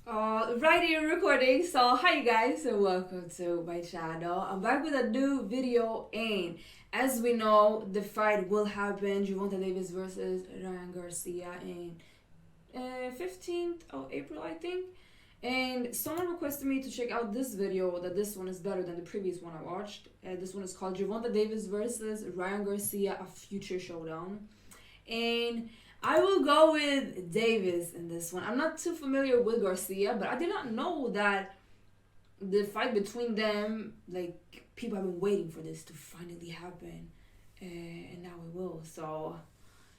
Right here recording. So hi you guys and welcome to my channel. I'm back with a new video, and as we know, the fight will happen. Gervonta Davis versus Ryan Garcia in 15th of April, I think. And someone requested me to check out this video, that this one is better than the previous one I watched. This one is called Gervonta Davis versus Ryan Garcia, a future showdown. And I will go with Davis in this one. I'm not too familiar with Garcia, but I did not know that the fight between them, like, people have been waiting for this to finally happen. And now it will. So,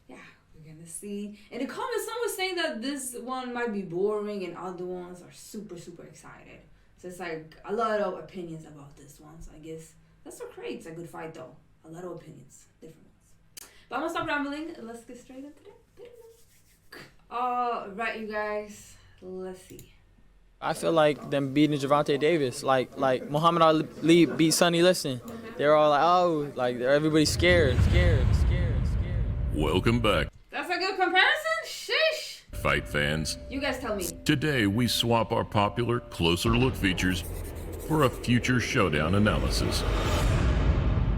yeah, we're going to see. In the comments, someone was saying that this one might be boring and other ones are super, super excited. So it's like a lot of opinions about this one. So I guess that's okay. It's a good fight, though. A lot of opinions, different ones. But I'm going to stop rambling. Let's get straight into it. Alright, you guys, let's see. I feel like them beating Gervonta Davis, like Muhammad Ali beat Sonny Liston. They're all like, oh, like everybody's scared. Welcome back, That's a good comparison? Sheesh. fight fans. You guys tell me. Today we swap our popular closer look features for a future showdown analysis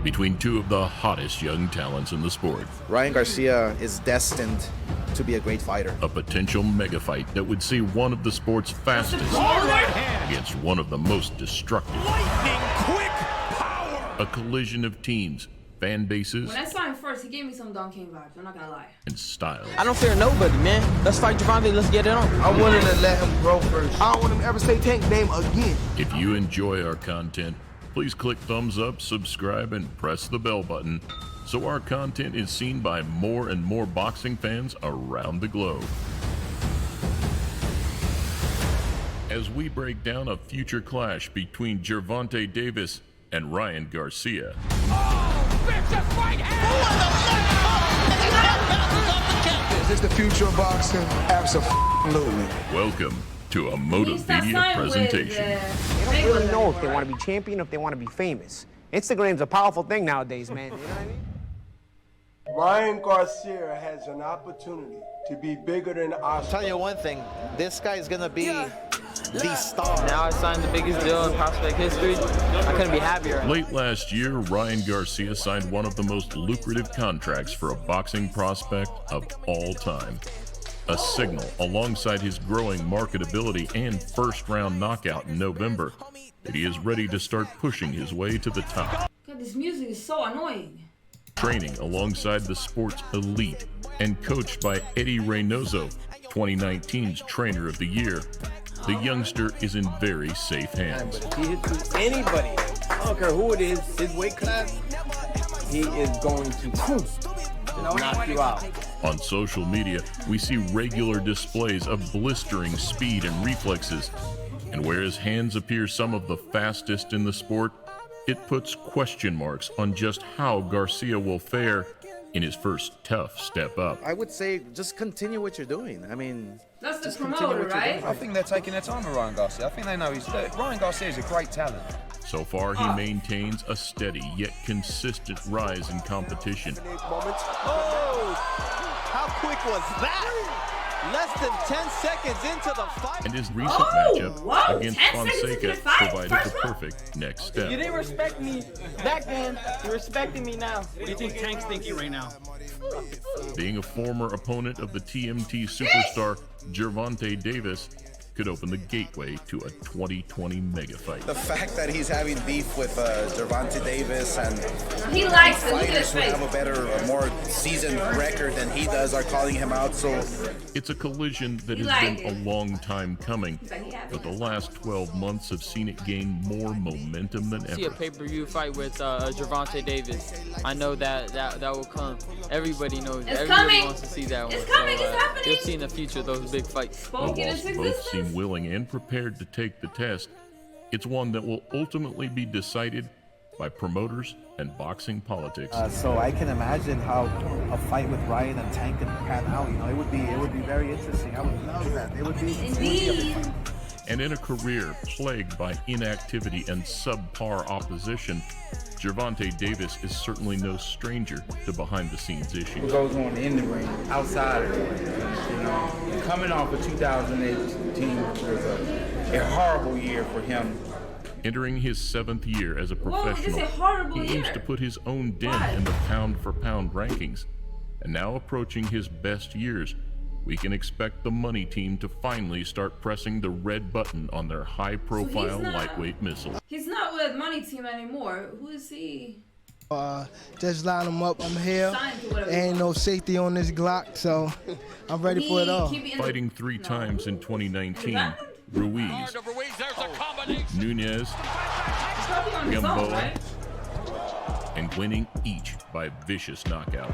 between two of the hottest young talents in the sport. Ryan Garcia is destined to be a great fighter. A potential mega fight that would see one of the sport's fastest against one of the most destructive. Lightning quick power! A collision of teams, fan bases, When I saw him first, he gave me some Don King vibes. I'm not gonna lie. and styles. I don't fear nobody, man. Let's fight Gervonta. Let's get it on. I wanted to let him grow first. I don't want him to ever say Tank name again. If you enjoy our content, please click thumbs up, subscribe, and press the bell button so our content is seen by more and more boxing fans around the globe. As we break down a future clash between Gervonta Davis and Ryan Garcia. Oh, vicious right hand! Is this the future of boxing? Absolutely. Welcome to a He starts Motivedia signing with, presentation. They don't really know if they want to be champion, if they want to be famous. Instagram's a powerful thing nowadays, man. You know what I mean? Ryan Garcia has an opportunity to be bigger than Oscar. Tell you one thing, this guy is gonna be the star. Now I signed the biggest deal in prospect history. I couldn't be happier. Late last year, Ryan Garcia signed one of the most lucrative contracts for a boxing prospect of all time. A signal alongside his growing marketability and first-round knockout in November that he is ready to start pushing his way to the top. God, this music is so annoying. Training alongside the sport's elite and coached by Eddie Reynoso, 2019's Trainer of the Year, the youngster is in very safe hands. If he hits anybody, I don't care who it is, his weight class, he is going to knock you out. On social media, we see regular displays of blistering speed and reflexes, and where his hands appear some of the fastest in the sport, it puts question marks on just how Garcia will fare in his first tough step up. I would say just continue what you're doing. I mean, That's the just continue promoter, what you're right? doing. I think they're taking their time with Ryan Garcia. I think they know Ryan Garcia is a great talent. So far, he maintains a steady yet consistent rise in competition. Oh, how quick was that? Less than 10 seconds into the fight. And his recent matchup whoa, against 10 seconds into Fonseca the fight? provided First the one? perfect next step. You didn't respect me back then. You're respecting me now. What do you think Tank's thinking right now? Being a former opponent of the TMT superstar Gervonta Davis could open the gateway to a 2020 mega fight. The fact that he's having beef with Gervonta Davis and He likes it. Look at his fighters who face. have a better, more seasoned record than he does are calling him out. So It's a collision that You has like been it. a long time coming, But he has but the it. last 12 months have seen it gain more momentum than See a ever. pay-per-view fight with Gervonta Davis. I know that will come. Everybody knows. It's Everybody coming. wants to see that one. It's coming. It's happening. You'll see in the future those big fights. But Spoken whilst into both existence. seem willing and prepared to take the test, it's one that will ultimately be decided by promoters and boxing politics. So I can imagine how a fight with Ryan and Tank can pan out. You know, it would be very interesting. I would love that. It would be a big Indeed. fight. And in a career plagued by inactivity and subpar opposition, Gervonta Davis is certainly no stranger to behind-the-scenes What issues. goes on in the ring, outside of the ring, you know. Coming off of 2018 was a a horrible year for him. Entering his 7th year as a Whoa, this is professional, a horrible he aims year. to put his own dent in the pound-for-pound rankings. And now approaching his best years, we can expect the money team to finally start pressing the red button on their high-profile lightweight missile. He's not with money team anymore. Who is he? Just line them up. I'm here. Signed to whatever. Ain't no safety on this Glock, so I'm ready for it all. Fighting 3 times in 2019, Ruiz, Nunez, Gamboa, and winning each by vicious knockout.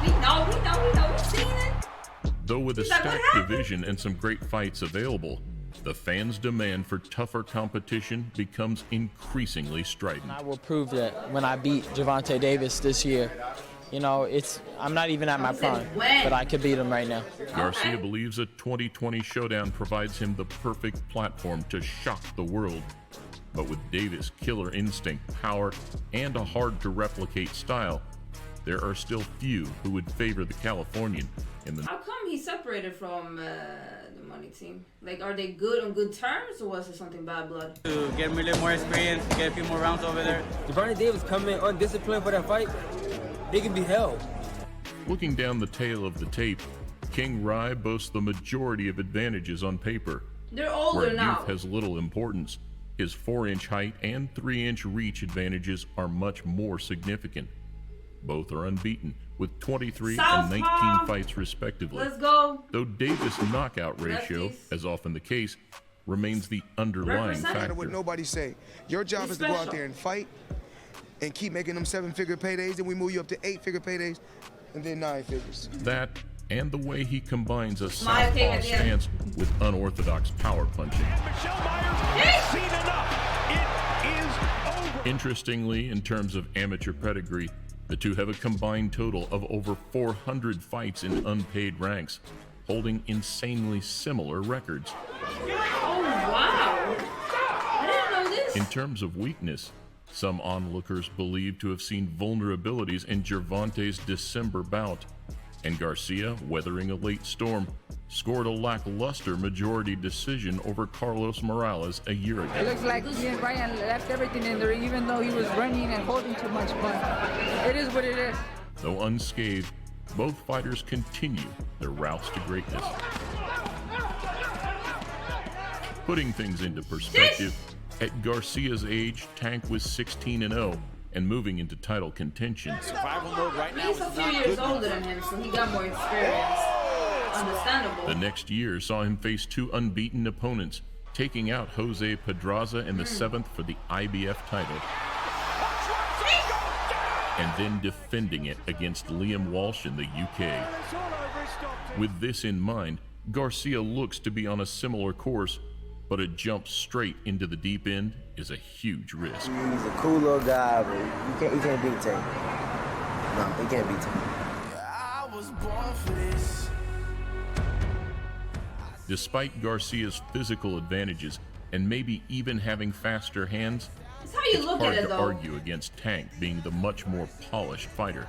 We know, we've seen it. Though with a stacked division and some great fights available, the fans' demand for tougher competition becomes increasingly strident. I will prove that when I beat Gervonta Davis this year. You know, I'm not even at my prime, but I could beat him right now. Garcia believes a 2020 showdown provides him the perfect platform to shock the world. But with Davis' killer instinct, power, and a hard-to-replicate style, there are still few who would favor the Californian in the... How come he separated from the money team? Like, are they good on good terms, or was it something bad blood? To get me a little more experience, get a few more rounds over there. Gervonta Davis coming undisciplined for that fight, they can be held. Looking down the tail of the tape, King Rai boasts the majority of advantages on paper. They're older where now. Youth has little importance. His 4-inch height and 3-inch reach advantages are much more significant. Both are unbeaten, with 23 and 19 fights respectively. Let's go. Though Davis' knockout ratio, as often the case, remains the underlying No matter factor. what nobody say, your job is to go out there and fight and keep making them 7-figure paydays, and we move you up to 8-figure paydays, and then 9 figures. That and the way he combines a southpaw stance with unorthodox power punching. Interestingly, in terms of amateur pedigree, the two have a combined total of over 400 fights in unpaid ranks, holding insanely similar records. Oh, wow. I didn't know this. In terms of weakness, some onlookers believe to have seen vulnerabilities in Gervonta's December bout, and Garcia, weathering a late storm, scored a lackluster majority decision over Carlos Morales a year ago. It looks like he and Ryan left everything in the ring, even though he was running and holding too much, but it is what it is. Though unscathed, both fighters continue their routes to greatness. Putting things into perspective, at Garcia's age, Tank was 16-0 and moving into title contention. Survival mode right now. He's a few years older than him, so he got more experience. Understandable. The next year saw him face 2 unbeaten opponents, taking out Jose Pedraza in the 7th for the IBF title, and then defending it against Liam Walsh in the UK. With this in mind, Garcia looks to be on a similar course, but a jump straight into the deep end is a huge risk. He's a cool little guy, but he can't beat Tank. No, he can't beat Tank. I was born for this. Despite Garcia's physical advantages and maybe even having faster hands, That's how you it's look hard at it, to though. argue against Tank being the much more polished fighter.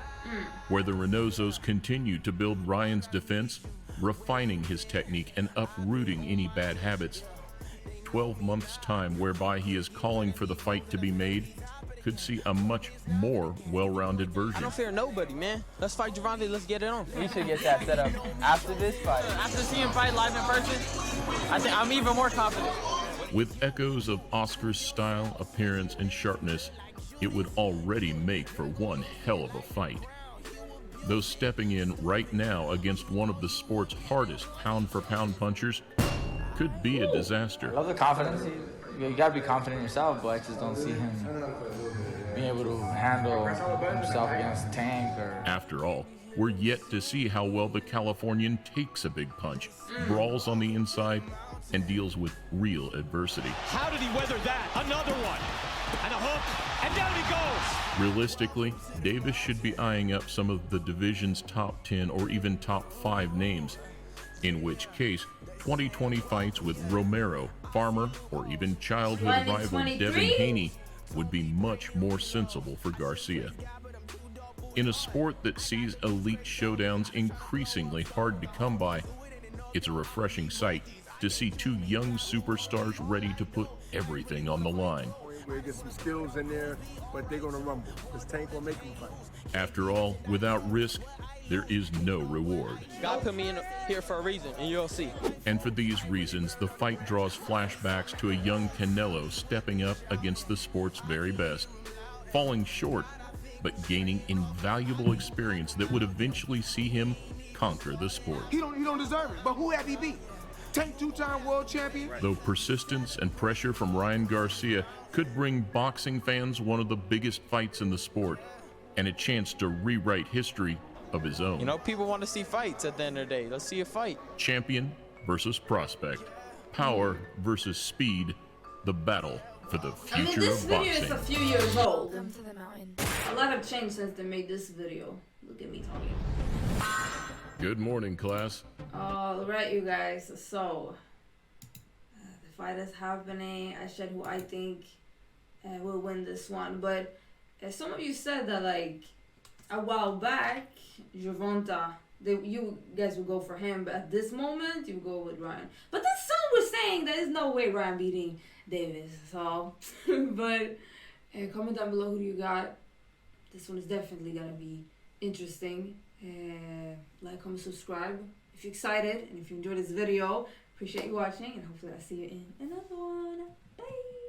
Where the Reynosos continue to build Ryan's defense, refining his technique and uprooting any bad habits, 12 months' time whereby he is calling for the fight to be made could see a much more well-rounded version. I don't fear nobody, man. Let's fight Gervonta. Let's get it on. We should get that set up after this fight. After seeing him fight live in person, I think I'm even more confident. With echoes of Oscar's style, appearance, and sharpness, it would already make for one hell of a fight. Though stepping in right now against one of the sport's hardest pound-for-pound punchers could be a disaster. I love the confidence. You gotta be confident in yourself, but I just don't see him being able to handle himself against Tank or... After all, we're yet to see how well the Californian takes a big punch, brawls on the inside, and deals with real adversity. How did he weather that? Another one. And a hook. And down he goes. Realistically, Davis should be eyeing up some of the division's top 10 or even top 5 names, in which case 2020 fights with Romero, Farmer, or even childhood rival Devin Haney would be much more sensible for Garcia. In a sport that sees elite showdowns increasingly hard to come by, it's a refreshing sight to see two young superstars ready to put everything on the line. We'll get some skills in there, but they're going to rumble. This Tank will make them fight. After all, without risk, there is no reward. God put me in here for a reason, and you'll see. And for these reasons, the fight draws flashbacks to a young Canelo stepping up against the sport's very best, falling short, but gaining invaluable experience that would eventually see him conquer the sport. He don't deserve it, but who have he beat? Tank two-time world champion? Though persistence and pressure from Ryan Garcia could bring boxing fans one of the biggest fights in the sport and a chance to rewrite history of his own. You know, people want to see fights at the end of the day. Let's see a fight. Champion versus prospect. Power versus speed. The battle for the future this of video boxing. is a few years old. A lot have changed since they made this video. Look at me talking. Good morning, class. All right, you guys. So, the fight is happening. I said who I think will win this one. But some of you said that, like, a while back, Gervonta, you guys would go for him. But at this moment, you go with Ryan. But then some were saying there's no way Ryan beating Davis. So, but comment down below who do you got. This one is definitely going to be interesting. Like, comment, subscribe if you're excited, and if you enjoyed this video, appreciate you watching, and hopefully I'll see you in another one. Bye.